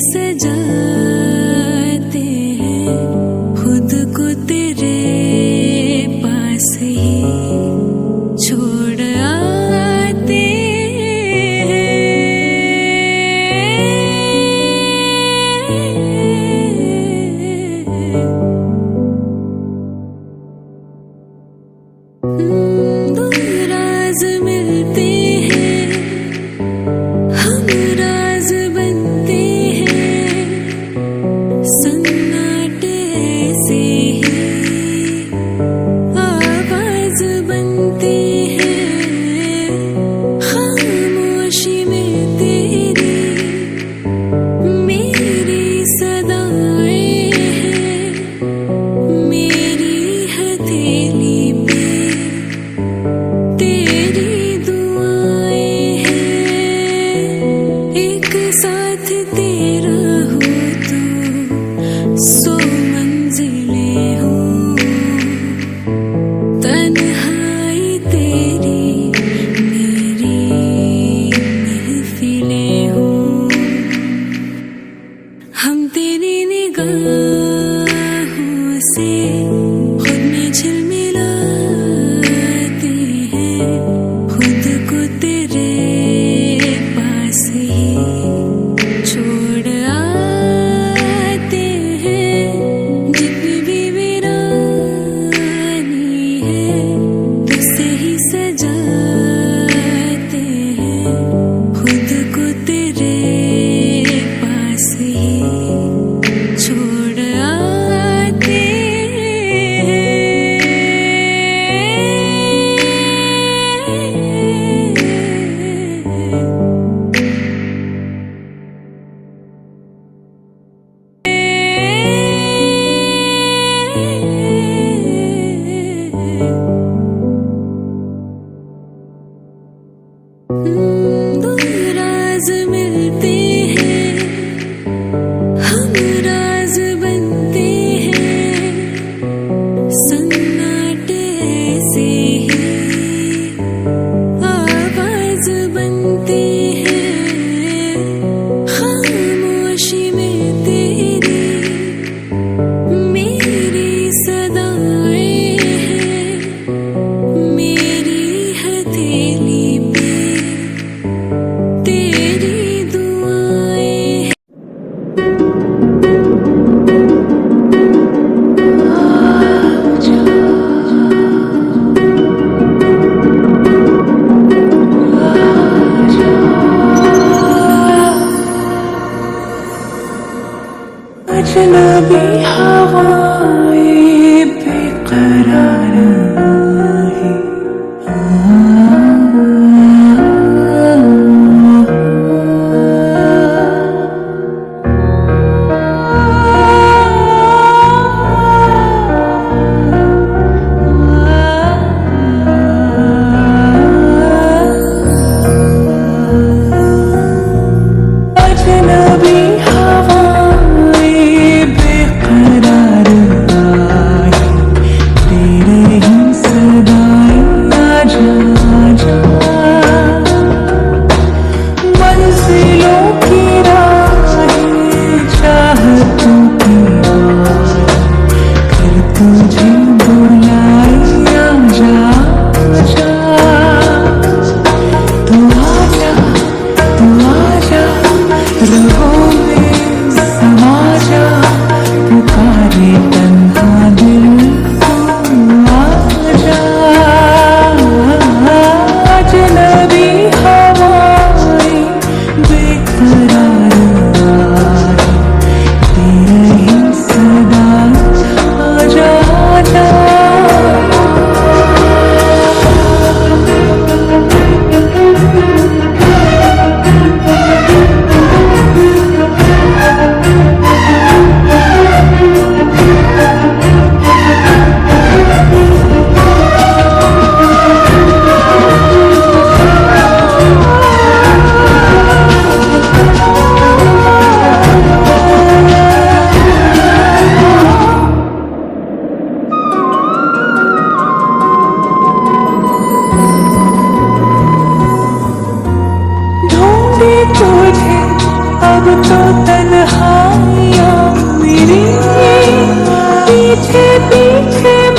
सजाते हैं खुद को तेरे पास ही छोड़ आते हैं। दो राज मिलते हैं, हम राज बनते हैं, सन्नाटे से ही आवाज बनते हैं। खामोशी में तेरी मेरी सदाएं हैं, मेरी हथेली पे तेरी दुआएं हैं। एक साथ तेरा हो तो 100 मंजिलें हो, तन्हाई तेरी मेरी महफिलें हो। हम तेरी निगाहों से खुद में झिलमिलाते हैं, खुद को तेरे पास ही छोड़ आते हैं। जितनी भी वीरानी है तुझसे ही सजाते हैं, खुद को तेरे पास ही छोड़ आते दो राज मिलते हैं, हम राज बनते हैं, सन्नाटे से ही आवाज बनते हैं। खामोशी में तेरी मेरी सदाएं हैं, मेरी हथेली पे तेरी दुआएं हैं। अजनबी हवाएं बेकरार है, अजनबी हवाएं बेकरार आए, तेरे ही सदाएं आजा आजा। मंजिलों की राहें चाहतों की आए, कर तुझे बुलाए आजा आजा। तू आजा रगों में समा जा, पुकारे तन्हा दिल तू आजा। अजनबी हवाएं बेकरार आए, तेरे ही सदा आजा आजा। तुझे अब तो तन्हाइयाँ मेरी पीछे पीछे